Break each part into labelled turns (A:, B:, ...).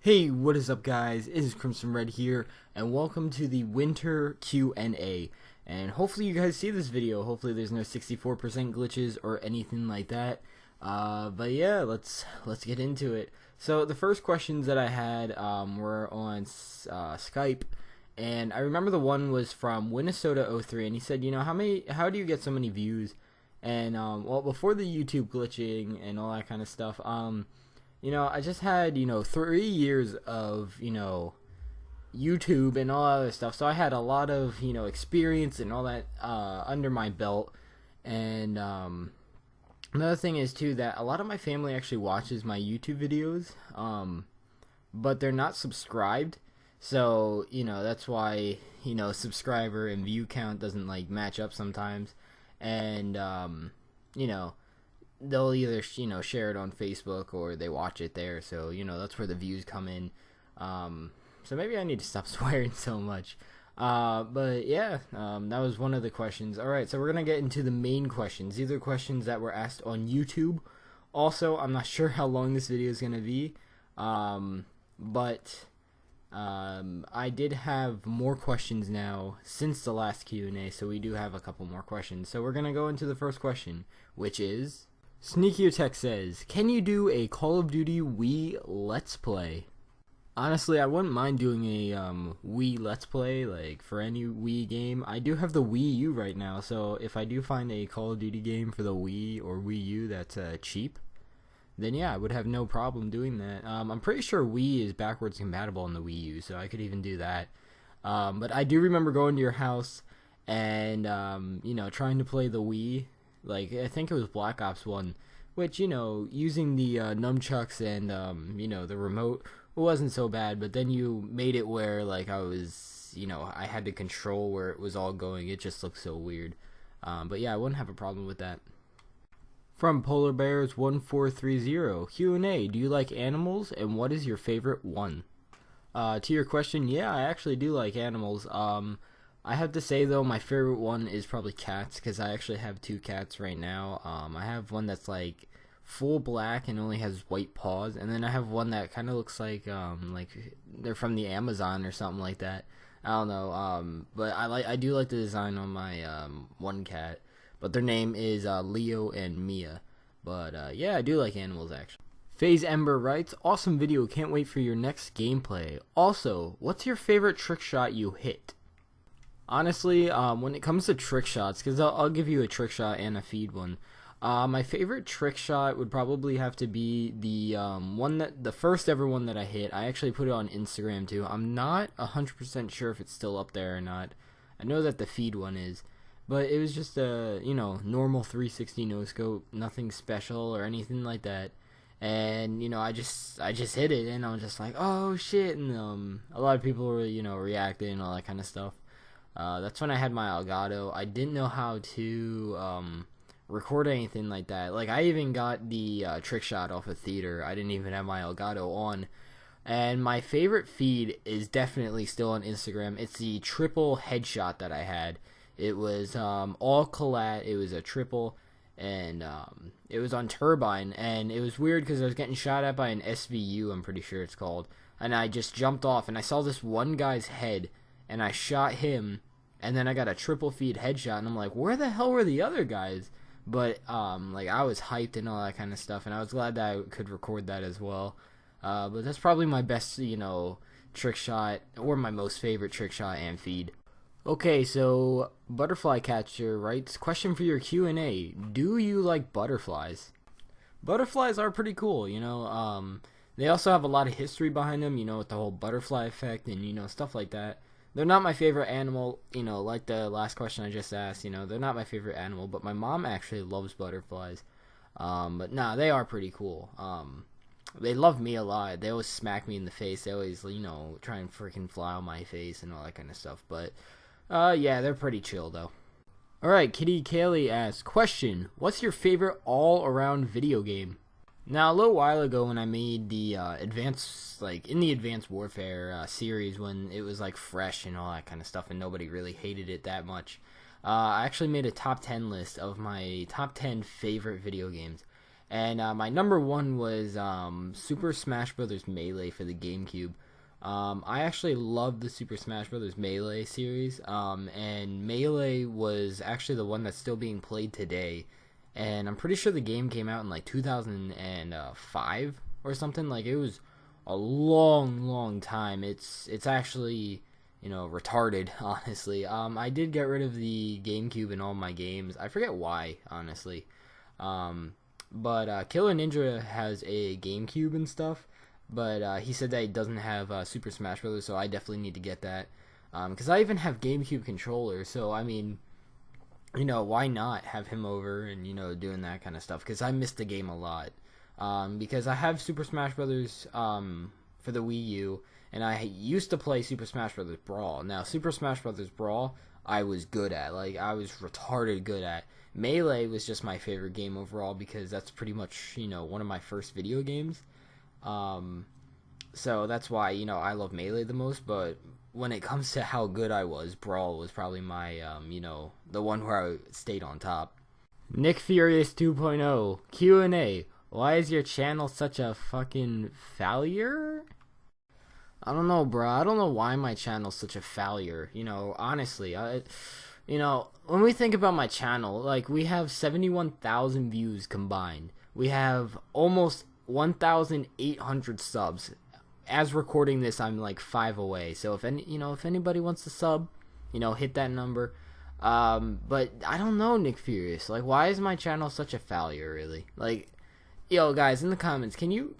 A: Hey, what is up guys? It is Crimson Red here, and welcome to the winter Q&A. And hopefully you guys see this video. Hopefully there's no 64% glitches or anything like that. But yeah, let's get into it. So the first questions that I had were on Skype, and I remember the one was from Minnesota03, and he said, you know, how do you get so many views? And well, before the YouTube glitching and all that kind of stuff, you know, I just had, 3 years of, YouTube and all that other stuff. So I had a lot of, experience and all that under my belt. And another thing is, too, that a lot of my family actually watches my YouTube videos, but they're not subscribed. So, that's why, subscriber and view count doesn't, match up sometimes. And, they'll either share it on Facebook or they watch it there, so that's where the views come in. So maybe I need to stop swearing so much. But yeah, that was one of the questions. Alright, so we're gonna get into the main questions. These are questions that were asked on YouTube. Also, I'm not sure how long this video is gonna be, but I did have more questions now since the last Q&A, so we do have a couple more questions. So we're gonna go into the first question, which is, Sneaky Tech says, can you do a Call of Duty Wii Let's Play? Honestly, I wouldn't mind doing a Wii Let's Play, for any Wii game. I do have the Wii U right now, so if I do find a Call of Duty game for the Wii or Wii U that's cheap, then yeah, I would have no problem doing that. I'm pretty sure Wii is backwards compatible on the Wii U, so I could even do that. But I do remember going to your house and, trying to play the Wii. I think it was Black Ops 1, which, using the nunchucks and, the remote wasn't so bad, but then you made it where, I was, I had to control where it was all going. It just looked so weird. But yeah, I wouldn't have a problem with that. From Polar Bears 1430, Q&A, do you like animals, and what is your favorite one? To your question, yeah, I actually do like animals. I have to say, though, my favorite one is probably cats, because I actually have 2 cats right now. I have one that's, full black and only has white paws, and then I have one that kind of looks like they're from the Amazon or something like that. I don't know, but I do like the design on my one cat, but their name is Leo and Mia. But yeah, I do like animals, actually. FaZe Ember writes, awesome video, can't wait for your next gameplay. Also, what's your favorite trick shot you hit? Honestly, when it comes to trick shots, because I'll give you a trick shot and a feed one. My favorite trick shot would probably have to be the first ever one that I hit. I actually put it on Instagram too. I'm not 100% sure if it's still up there or not. I know that the feed one is, but it was just a normal 360 no scope, nothing special or anything like that. And I just hit it, and I was just like, oh shit, and a lot of people were reacting and all that kind of stuff. That's when I had my Elgato. I didn't know how to record anything like that. I even got the trick shot off of Theater. I didn't even have my Elgato on. And my favorite feed is definitely still on Instagram. It's the triple headshot that I had. It was all collat. It was a triple, and it was on Turbine. And it was weird because I was getting shot at by an SVU, I'm pretty sure it's called. And I just jumped off, and I saw this one guy's head, and I shot him. And then I got a triple feed headshot, and I'm like, where the hell were the other guys? But, I was hyped and all that kind of stuff, and I was glad that I could record that as well. But that's probably my best, trick shot, or my most favorite trick shot and feed. Okay, so, Butterfly Catcher writes, question for your Q&A, do you like butterflies? Butterflies are pretty cool, they also have a lot of history behind them, with the whole butterfly effect and, stuff like that. They're not my favorite animal, like the last question I just asked, they're not my favorite animal, but my mom actually loves butterflies. But nah, they are pretty cool. They love me a lot. They always smack me in the face. They always, try and freaking fly on my face and all that kind of stuff. But, yeah, they're pretty chill, though. Alright, Kitty Kelley asks, question, what's your favorite all-around video game? Now, a little while ago when I made the Advanced Warfare series, when it was fresh and all that kind of stuff and nobody really hated it that much, I actually made a top 10 list of my top 10 favorite video games. And my number one was Super Smash Bros. Melee for the GameCube. I actually love the Super Smash Bros. Melee series, and Melee was actually the one that's still being played today. And I'm pretty sure the game came out in like 2005 or something. Like, it was a long, long time. It's actually, retarded, honestly. I did get rid of the GameCube in all my games. I forget why, honestly. But Killer Ninja has a GameCube and stuff, but he said that he doesn't have Super Smash Bros., so I definitely need to get that. Because I even have GameCube controllers, so I mean, why not have him over and, doing that kind of stuff? Because I missed the game a lot. Because I have Super Smash Bros. For the Wii U, and I used to play Super Smash Bros. Brawl. Now, Super Smash Bros. Brawl, I was good at. Like, I was retarded good at. Melee was just my favorite game overall because that's pretty much, one of my first video games. So that's why, I love Melee the most, but when it comes to how good I was, Brawl was probably my, the one where I stayed on top. Nick Furious 2.0 Q&A. Why is your channel such a fucking failure? I don't know, bro. I don't know why my channel's such a failure. Honestly, when we think about my channel, like, we have 71,000 views combined. We have almost 1,800 subs. As recording this, I'm like 5 away. So if anybody wants to sub, hit that number. But I don't know, Nick Furious. Like, why is my channel such a failure, really? Like, yo, guys, in the comments, can you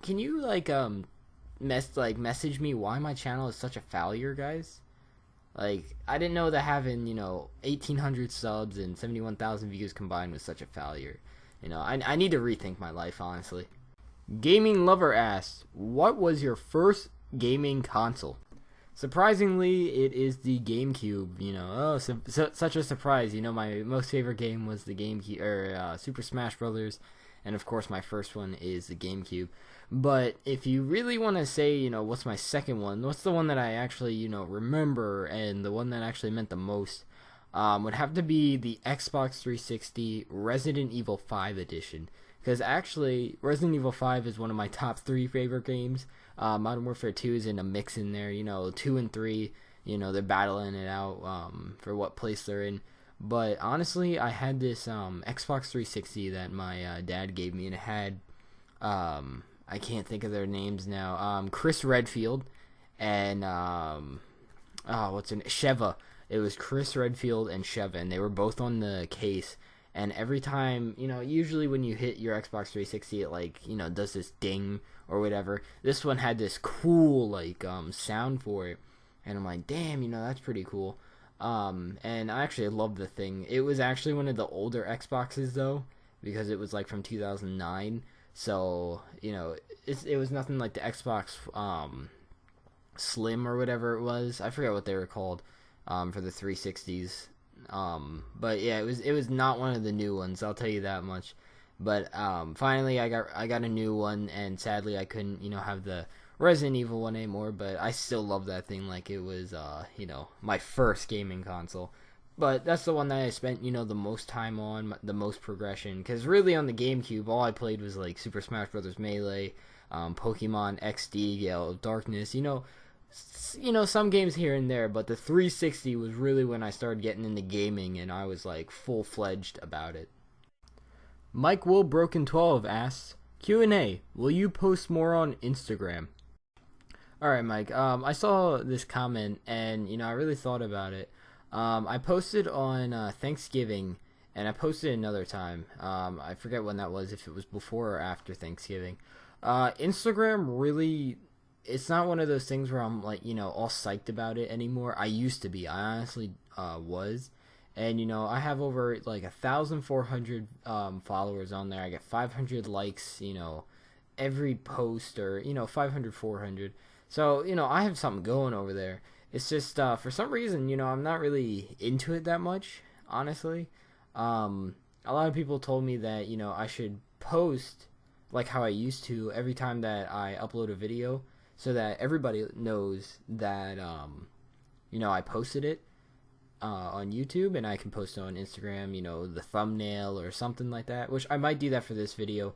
A: message me why my channel is such a failure, guys? Like, I didn't know that having 1,800 subs and 71,000 views combined was such a failure. I need to rethink my life, honestly. Gaming Lover asks, what was your first gaming console? Surprisingly, it is the GameCube. Such a surprise. My most favorite game was the GameCube, or Super Smash Brothers. And of course, my first one is the GameCube. But if you really want to say, what's my second one, what's the one that I actually, remember, and the one that actually meant the most, would have to be the Xbox 360 Resident Evil 5 edition. Because actually, Resident Evil 5 is one of my top 3 favorite games. Modern Warfare 2 is in a mix in there. 2 and 3, they're battling it out for what place they're in. But honestly, I had this Xbox 360 that my dad gave me, and it had, I can't think of their names now, Chris Redfield and Sheva. It was Chris Redfield and Sheva, and they were both on the case. And every time, usually when you hit your Xbox 360, it does this ding or whatever. This one had this cool sound for it, and I'm like, damn, that's pretty cool. And I actually loved the thing. It was actually one of the older Xboxes though, because it was like from 2009. So it was nothing like the Xbox Slim or whatever it was. I forget what they were called for the 360s. But yeah, it was not one of the new ones, I'll tell you that much. But finally I got a new one, and sadly I couldn't have the Resident Evil one anymore, but I still love that thing like it was my first gaming console. But that's the one that I spent the most time on, the most progression, because really on the GameCube all I played was like Super Smash Bros. Melee, Pokemon XD, Gale of Darkness, some games here and there, but the 360 was really when I started getting into gaming, and I was like full-fledged about it. Mike Will Broken 12 asks, Q&A, will you post more on Instagram? Alright, Mike, I saw this comment, and I really thought about it. I posted on Thanksgiving, and I posted another time. I forget when that was, if it was before or after Thanksgiving. Instagram really, it's not one of those things where I'm like, all psyched about it anymore. I used to be. I honestly was. And, I have over like 1,400 followers on there. I get 500 likes, every post, or, 500, 400. So, I have something going over there. It's just, for some reason, I'm not really into it that much, honestly. A lot of people told me that, I should post like how I used to every time that I upload a video, so that everybody knows that, I posted it on YouTube, and I can post it on Instagram, the thumbnail or something like that, which I might do that for this video.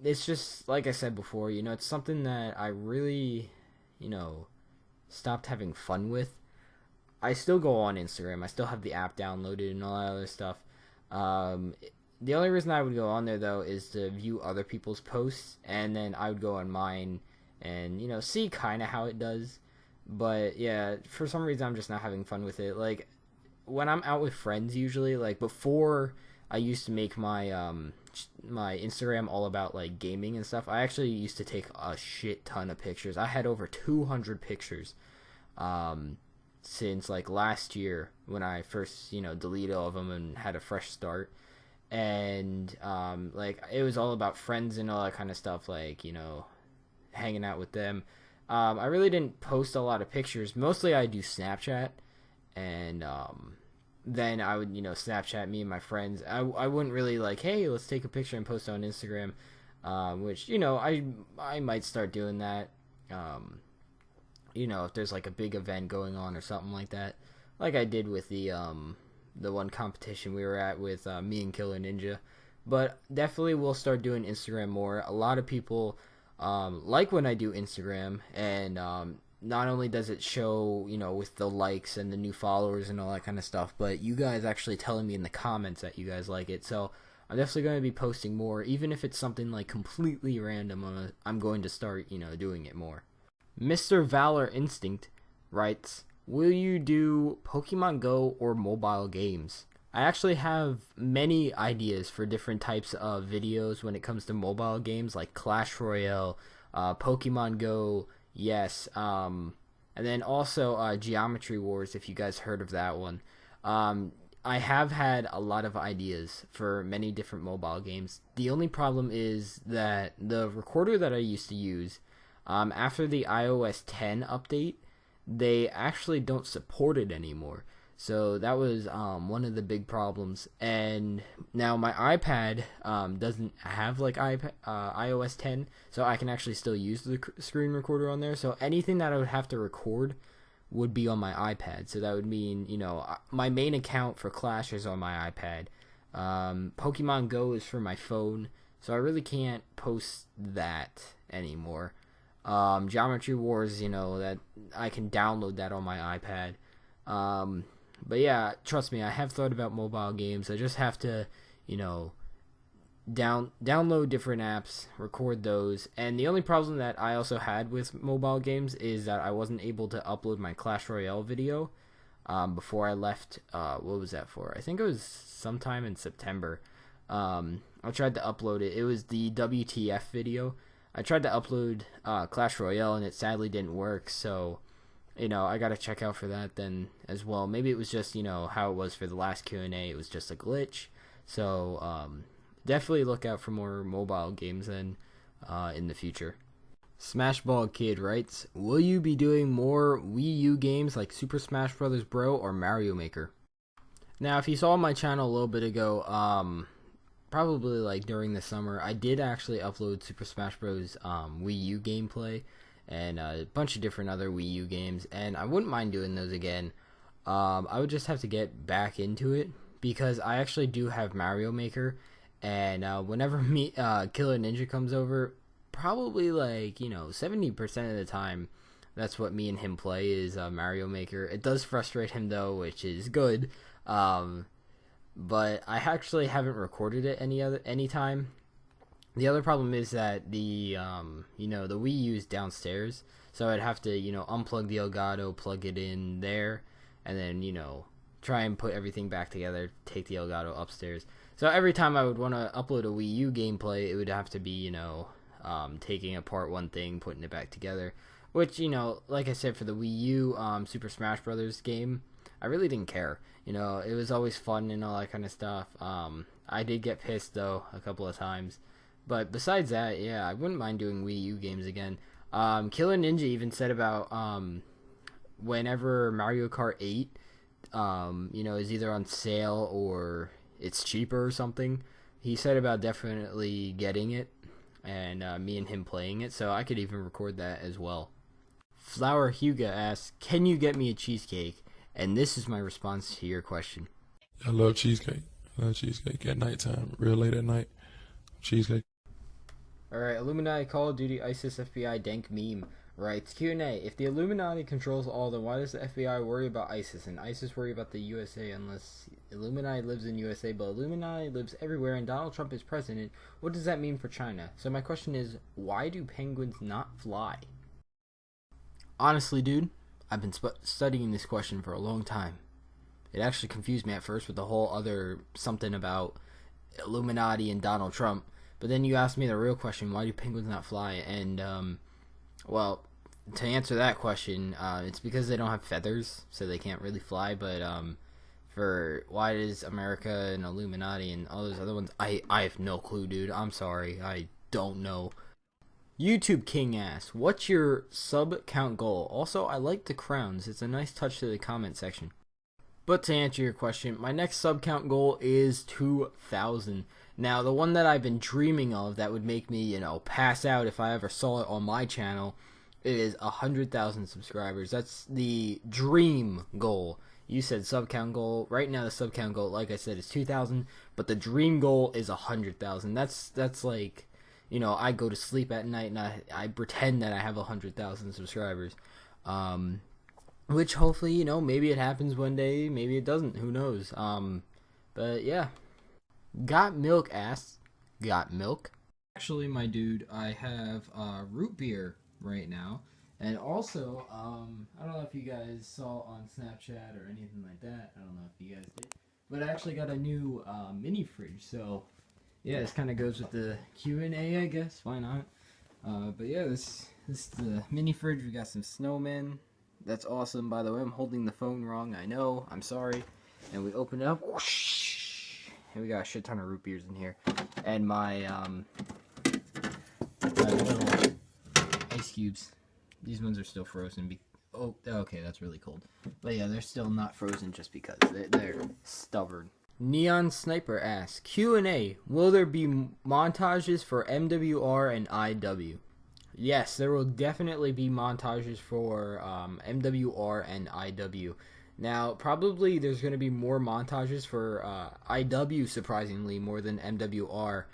A: It's just like I said before, it's something that I really, you know, stopped having fun with. I still go on Instagram. I still have the app downloaded and all that other stuff. Um, the only reason I would go on there though is to view other people's posts, and then I would go on mine and see kind of how it does. But yeah, for some reason I'm just not having fun with it. Like when I'm out with friends, usually like before I used to make my Instagram all about like gaming and stuff. I actually used to take a shit ton of pictures. I had over 200 pictures. Um, since like last year when I first deleted all of them and had a fresh start, and like it was all about friends and all that kind of stuff, like hanging out with them. I really didn't post a lot of pictures. Mostly I do Snapchat, and then I would Snapchat me and my friends. I wouldn't really like, hey, let's take a picture and post it on Instagram, which I might start doing that. Um, if there's like a big event going on or something like that, like I did with the one competition we were at with me and Killer Ninja. But definitely we'll start doing Instagram more. A lot of people like when I do Instagram, and not only does it show with the likes and the new followers and all that kind of stuff, but you guys actually telling me in the comments that you guys like it. So I'm definitely going to be posting more, even if it's something like completely random. I'm going to start doing it more. Mr. Valor Instinct writes, will you do Pokemon Go or mobile games? I actually have many ideas for different types of videos when it comes to mobile games like Clash Royale, Pokemon Go, yes, and then also Geometry Wars, if you guys heard of that one. I have had a lot of ideas for many different mobile games. The only problem is that the recorder that I used to use, after the iOS 10 update, they actually don't support it anymore. So that was one of the big problems. And now my iPad doesn't have like iOS 10, so I can actually still use the screen recorder on there. So anything that I would have to record would be on my iPad. So that would mean, my main account for Clash is on my iPad. Pokemon Go is for my phone, so I really can't post that anymore. Geometry Wars, that I can download that on my iPad. But yeah, trust me, I have thought about mobile games. I just have to, download different apps, record those. And the only problem that I also had with mobile games is that I wasn't able to upload my Clash Royale video before I left. What was that for? I think it was sometime in September. I tried to upload it. It was the WTF video. I tried to upload Clash Royale, and it sadly didn't work, so I gotta check out for that then as well. Maybe it was just how it was for the last Q&A. It was just a glitch. So definitely look out for more mobile games then in the future. Smashball Kid writes, will you be doing more Wii U games like Super Smash Bros. Bro or Mario Maker? Now, if you saw my channel a little bit ago, probably like during the summer, I did actually upload Super Smash Bros. Wii U gameplay and a bunch of different other Wii U games, and I wouldn't mind doing those again. I would just have to get back into it because I actually do have Mario Maker, and whenever Killer Ninja comes over, probably like 70% of the time, that's what me and him play is Mario Maker. It does frustrate him though, which is good. But I actually haven't recorded it any time. The other problem is that the the Wii U is downstairs, so I'd have to unplug the Elgato, plug it in there, and then try and put everything back together, take the Elgato upstairs. So every time I would want to upload a Wii U gameplay, it would have to be taking apart one thing, putting it back together, which like I said, for the Wii U Super Smash Brothers game, I really didn't care. It was always fun and all that kind of stuff. I did get pissed though a couple of times, but besides that, yeah, I wouldn't mind doing Wii U games again. Killer Ninja even said about whenever Mario Kart 8 is either on sale or it's cheaper or something, he said about definitely getting it and me and him playing it, so I could even record that as well. Flower Huga asks, can you get me a cheesecake? And this is my response to your question.
B: I love cheesecake. I love cheesecake at nighttime, real late at night. Cheesecake.
A: Alright, Illuminati, Call of Duty, ISIS, FBI, Dank Meme writes, Q&A, if the Illuminati controls all, then why does the FBI worry about ISIS and ISIS worry about the USA unless Illuminati lives in USA, but Illuminati lives everywhere and Donald Trump is president? What does that mean for China? So my question is, why do penguins not fly? Honestly, dude, I've been studying this question for a long time. It actually confused me at first with the whole other something about Illuminati and Donald Trump. But then you asked me the real question, why do penguins not fly? And, well, to answer that question, it's because they don't have feathers, so they can't really fly. But for why does America and Illuminati and all those other ones, I have no clue, dude. I'm sorry. I don't know. YouTube King asks, what's your sub count goal? Also, I like the crowns. It's a nice touch to the comment section. But to answer your question, my next sub count goal is 2,000. Now, the one that I've been dreaming of that would make me, pass out if I ever saw it on my channel is 100,000 subscribers. That's the dream goal. You said sub count goal. Right now, the sub count goal, like I said, is 2,000. But the dream goal is 100,000. That's like, I go to sleep at night and I pretend that I have 100,000 subscribers. Which hopefully, maybe it happens one day. Maybe it doesn't. Who knows? But yeah. Got Milk asks, got milk? Actually, my dude, I have root beer right now. And also, I don't know if you guys saw on Snapchat or anything like that. I don't know if you guys did. But I actually got a new mini fridge. So, yeah, this kind of goes with the Q&A, I guess. Why not? But yeah, this is the mini fridge. We got some snowmen. That's awesome. By the way, I'm holding the phone wrong. I know. I'm sorry. And we open it up. Whoosh. And we got a shit ton of root beers in here. And my little ice cubes. These ones are still frozen. Oh, okay, that's really cold. But yeah, they're still not frozen just because they're stubborn. Neon Sniper asks, Q&A, will there be montages for MWR and IW? Yes, there will definitely be montages for MWR and IW. Now, probably there's going to be more montages for IW, surprisingly, more than MWR.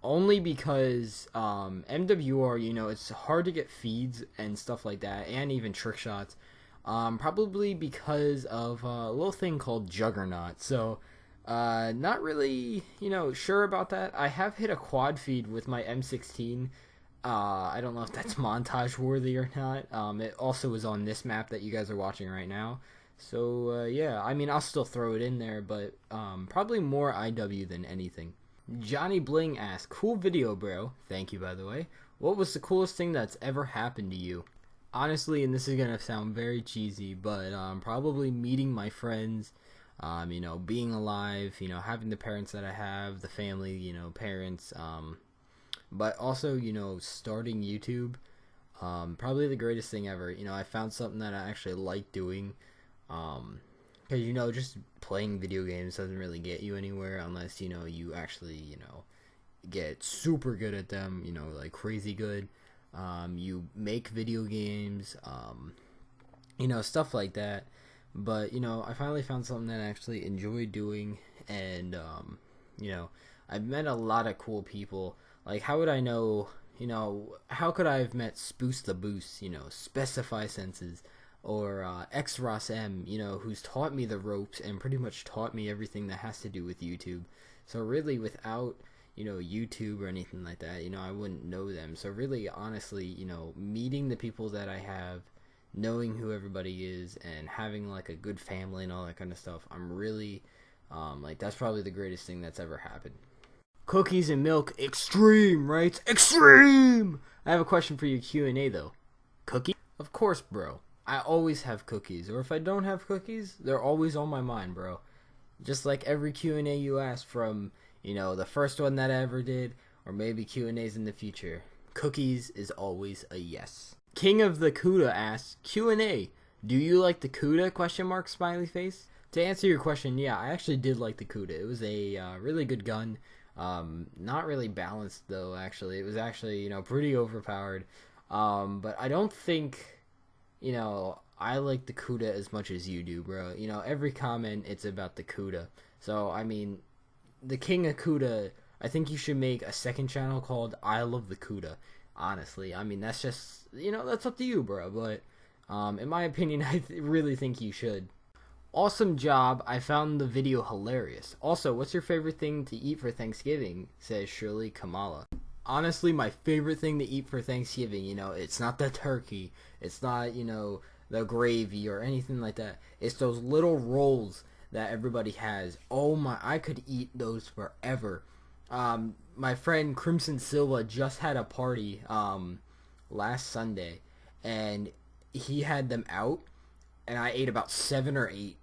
A: Only because MWR, it's hard to get feeds and stuff like that, and even Trickshots. Probably because of a little thing called Juggernaut. So, not really, sure about that. I have hit a quad feed with my M16. I don't know if that's montage worthy or not. It also is on this map that you guys are watching right now. So, yeah, I mean, I'll still throw it in there, but probably more IW than anything. Johnny Bling asks, cool video, bro. Thank you, by the way. What was the coolest thing that's ever happened to you? Honestly, and this is going to sound very cheesy, but probably meeting my friends, being alive, having the parents that I have, the family, parents, but also, starting YouTube. Probably the greatest thing ever. I found something that I actually like doing. Because, just playing video games doesn't really get you anywhere unless, you actually, get super good at them, like crazy good. You make video games, stuff like that. But, I finally found something that I actually enjoy doing. And, I've met a lot of cool people. Like, how would I know, how could I have met Spoos the Boost, Specify Senses, or X-Ross M, who's taught me the ropes and pretty much taught me everything that has to do with YouTube. So really, without, YouTube or anything like that, I wouldn't know them. So really, honestly, meeting the people that I have, knowing who everybody is, and having, like, a good family and all that kind of stuff, I'm really, that's probably the greatest thing that's ever happened. Cookies and Milk Extreme writes, Extreme! I have a question for your Q&A, though. Cookie? Of course, bro. I always have cookies, or if I don't have cookies, they're always on my mind, bro. Just like every Q&A you ask from, the first one that I ever did, or maybe Q&As in the future. Cookies is always a yes. King of the CUDA asks, Q&A, do you like the CUDA, question mark, smiley face? To answer your question, yeah, I actually did like the CUDA. It was a really good gun. Not really balanced, though, actually. It was actually, pretty overpowered. But I don't think... I like the CUDA as much as you do, bro. Every comment, it's about the CUDA. So, I mean, the king of CUDA, I think you should make a second channel called I Love the CUDA. Honestly, I mean, that's just, that's up to you, bro. But in my opinion, I really think you should. Awesome job. I found the video hilarious. Also, what's your favorite thing to eat for Thanksgiving? Says Shirley Kamala. Honestly, my favorite thing to eat for Thanksgiving, it's not the turkey. It's not, the gravy or anything like that. It's those little rolls that everybody has. Oh my, I could eat those forever. My friend Crimson Silva just had a party last Sunday, and he had them out, and I ate about 7 or 8.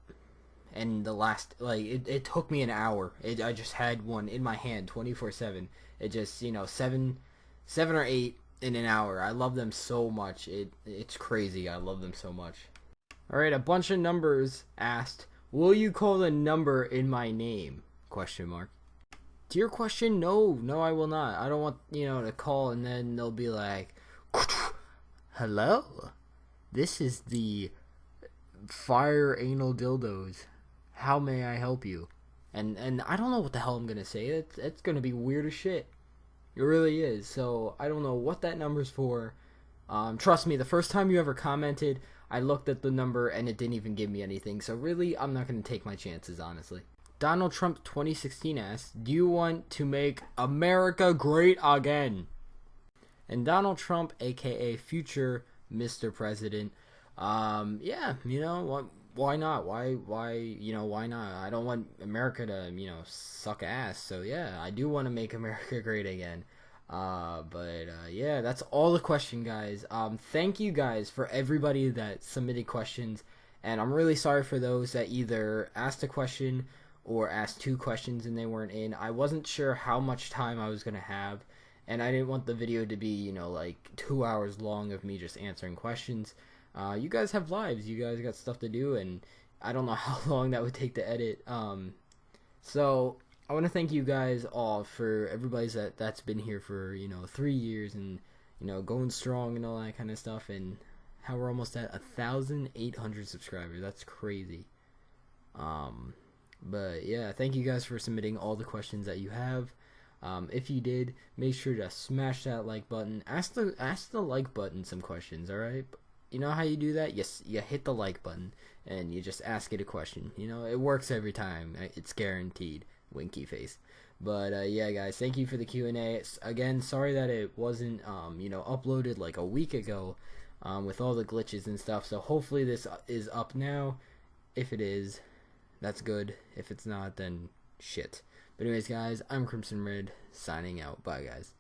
A: And the last, it took me an hour. I just had one in my hand 24/7. It just, 7 or 8 in an hour. I love them so much. It's crazy. I love them so much. All right, a bunch of numbers asked, will you call the number in my name? Question mark. To your question, no, I will not. I don't want, to call and then they'll be like, hello, this is the Fire Anal Dildos. How may I help you? And I don't know what the hell I'm gonna say. It's gonna be weird as shit. It really is. So I don't know what that number's for. Trust me, the first time you ever commented, I looked at the number and it didn't even give me anything. So really, I'm not gonna take my chances, honestly. Donald Trump 2016 asks, do you want to make America great again? And Donald Trump, aka future Mr. President, yeah, why not? Why not? I don't want America to, suck ass. So yeah, I do want to make America great again. Yeah, that's all the question, guys. Thank you guys for everybody that submitted questions, and I'm really sorry for those that either asked a question or asked 2 questions and they weren't in. I wasn't sure how much time I was gonna have, and I didn't want the video to be, 2 hours long of me just answering questions. You guys have lives, you guys got stuff to do, and I don't know how long that would take to edit. So I want to thank you guys all for everybody that's been here for 3 years and going strong and all that kind of stuff, and how we're almost at 1,800 subscribers. That's crazy. But yeah, thank you guys for submitting all the questions that you have. If you did, make sure to smash that like button. Ask the like button some questions. All right. You know how you do that? Yes, you hit the like button and you just ask it a question. It works every time. It's guaranteed. Winky face. But yeah, guys, thank you for the Q&A. Again, sorry that it wasn't uploaded like a week ago with all the glitches and stuff. So hopefully this is up now. If it is, that's good. If it's not, then shit. But anyways, guys, I'm Crimson Red signing out. Bye, guys.